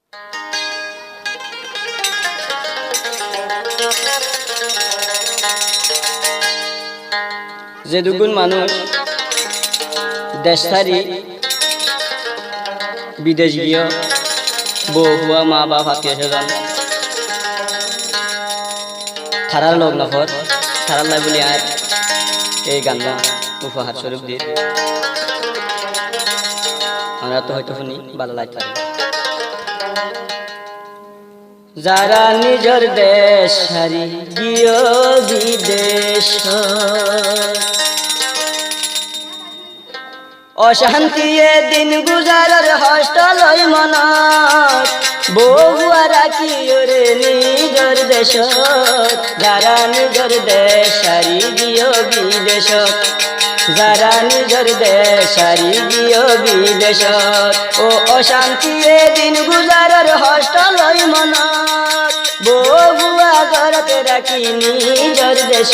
যে দুগুণ মানুষ দেশ ছাড়ি বিদেশ গিয়ে বউ হুয়া মা বাপ আত্মীয় স্বজন থারার লোক নফর থারার লাই বলি আর এই গান উপহার স্বরূপ দিয়ে আমরা তো হয়তো শুনি ভালো লাগতে পারে। যারা নিজের দেশ হারি গিয়ে বিদেশ অশান্তি দিন গুজারার হস্টল মনত বহুয়া রাখি রে নিজের দেশ। যারা নিজের দেশ হারি গিয়ে বিদেশ যারা নিজের দেশ হারি গিয়ে বিদেশ ও অশান্তি দিন গুজারার হস্টল মনত বহুয়া ঘরতে রাখি নিজের দেশ।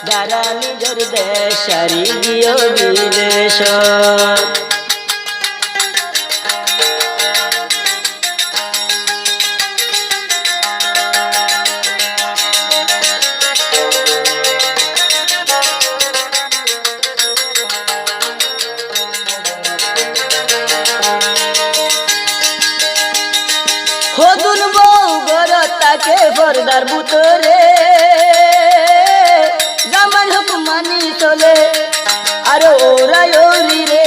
যারা নিজের দেশ হারি গিয়ে বিদেশ হদুন বউ ঘরত তাকে পর্দার ভিতরে জামাই হুকুম মানি চলে আর ওরা ওরি রে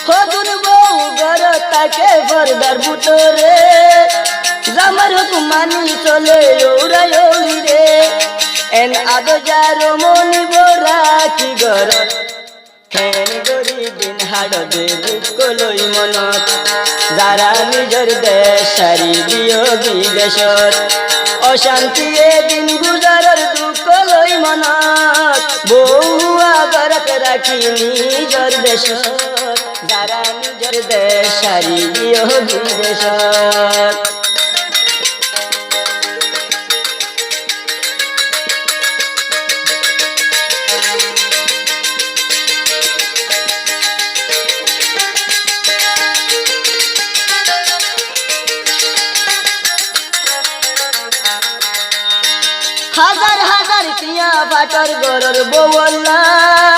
হদুন বউ ঘরত তাকে পর্দার ভিতরে জামাই হুকুম মানি চলে ওরা ওরি রে এন আদো যার মনি বরা কি ঘরত হেন গরি দিন হাড়দে দুঃখ লই মনত। যারা নিজের দেশ হারি গিয়ে বিদেশত অশান্তি দিন গুজারার দুঃখ লই মনত বহুয়া ঘরত রাখি নিজের দেশত। যারা নিজের দেশ হারি গিয়ে বিদেশত হাজার হাজার টিয়া বাটার গরর বউলাই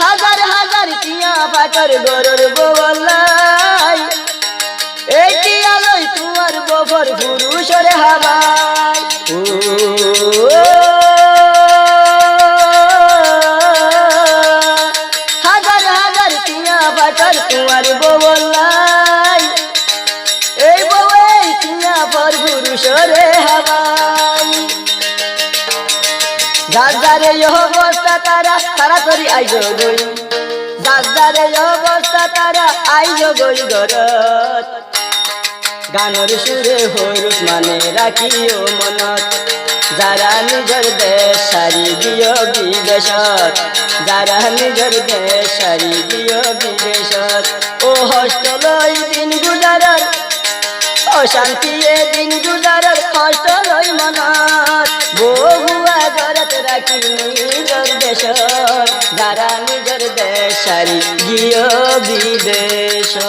হাজার হাজার টিয়া বাটার গরর বউলাই এই টিয়া লই তোমার ববর পুরুষরে হাবাই তোমার বউলাই এই বউ এই টিয়া পর পুরুষরে হাবাই। যারে অবস্থা তারা তাড়াতাড়ি আইজ গই যারে অবস্থা তারা আইজ গই ঘরত গানের সুরে হরুষ মানে রাখিও মনত। যারা নিজের দেশ হারি গিয়ে বিদেশত যারা নিজের দেশ হারি গিয়ে বিদেশত ও হস্টল দিন গুজারার অশান্তি দিন গুজারার হস্টল মনত বহুয়া ঘরত রাখি নিজের দেশত। যারা নিজের দেশ হারি গিয়ে বিদেশত।